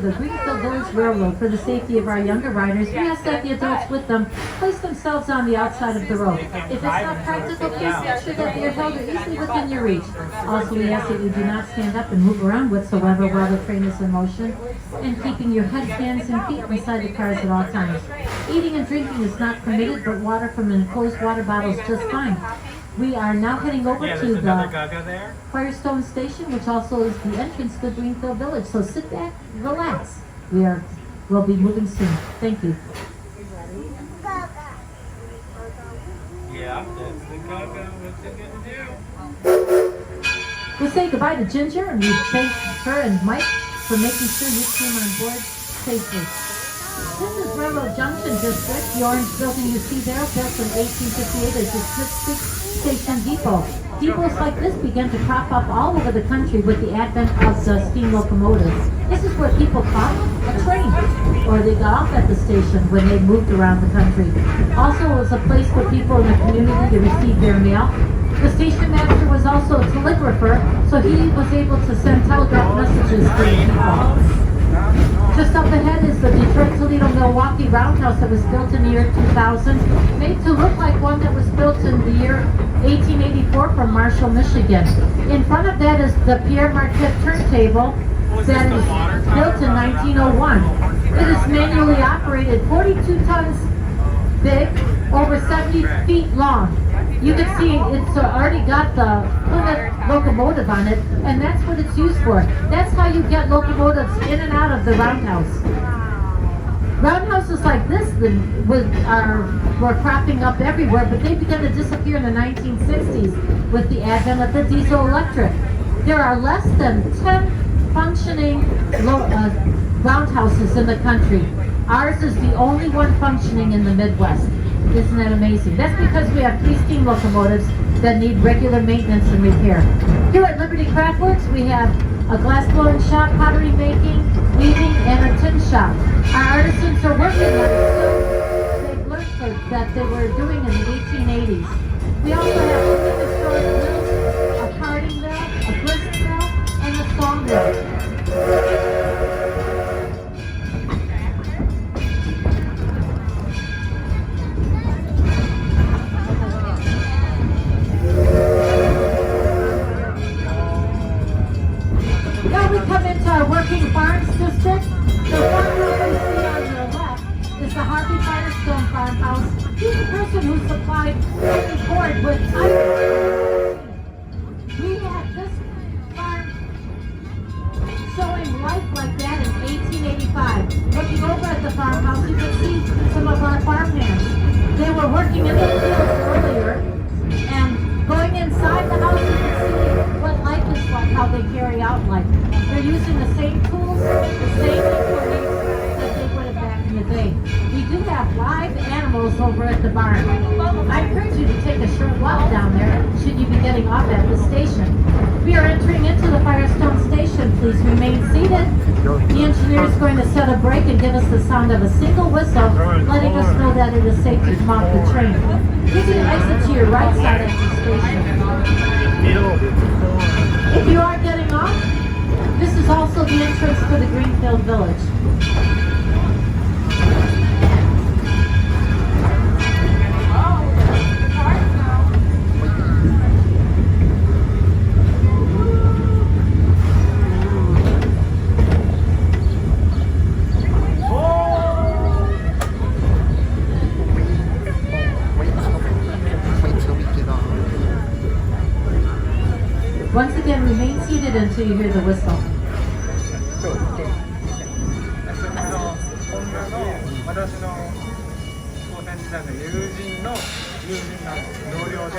The Greenfield Village Railroad, for the safety of our younger riders, we ask that the adults with them place themselves on the outside of the road. If it's not practical, please make sure that your held are easily within your reach. Also, we ask that you do not stand up and move around whatsoever while the train is in motion, and keeping your head, hands, and feet inside the cars at all times. Eating and drinking is not permitted, but water from an enclosed water bottle is just fine. We are now heading over to the Firestone Station, which also is the entrance to Greenfield Village. So sit back, relax. We'll be moving soon. Thank you. Yeah, that's the Gaga. What's it gonna do? We'll say goodbye to Ginger, and we thank her and Mike for making sure you came on board safely. This is Railroad Junction District. The orange building you see there, built in 1858 as the Smith Station Depot. Depots like this began to crop up all over the country with the advent of the steam locomotives. This is where people caught a train, or they got off at the station when they moved around the country. Also, it was a place for people in the community to receive their mail. The station master was also a telegrapher, so he was able to send telegraph messages to the people. Just up ahead is the Detroit Toledo Milwaukee Roundhouse that was built in the year 2000, made to look like one that was built in the year 1884 from Marshall, Michigan. In front of that is the Pierre Marquette turntable that is built in 1901. It is manually operated, 42 tons big, over 70 feet long. You can see it's already got the Plymouth locomotive on it, and that's what it's used for. That's how you get locomotives in and out of the roundhouse. Roundhouses like this were cropping up everywhere, but they began to disappear in the 1960s with the advent of the diesel electric. There are less than 10 functioning roundhouses in the country. Ours is the only one functioning in the Midwest. Isn't that amazing? That's because we have 3 steam locomotives that need regular maintenance and repair. Here at Liberty Craft Works, we have a glass blowing shop, pottery making, weaving, and a tin shop. Our artisans are working on skills they've learned that they were doing in the 1880s. We also have 2 historic mills, a carding mill, a grist mill, and a sawmill. Come into our working farms district. The farmhouse you see on your left is the Harvey Firestone farmhouse. He's the person who supplied Henry Ford with iron. We had this farm showing life like that in 1885. Looking over at the farmhouse, you can see some of our farm hands. They were working in the fields earlier, and going inside the house, you can see what life is like, how they carry out life. They're using the same tools, the same equipment that they would have back in the day. We do have live animals over at the barn. I encourage you to take a short walk down there should you be getting off at the station. We are entering into the Firestone Station. Please remain seated. The engineer is going to set a brake and give us the sound of a single whistle, letting us know that it is safe to come off the train. You can exit to your right side of the station. If you are getting off, this is also the entrance to the Greenfield Village. Once again, remain seated until you hear the whistle. 私の高専時代の友人の友人なんです。同僚で、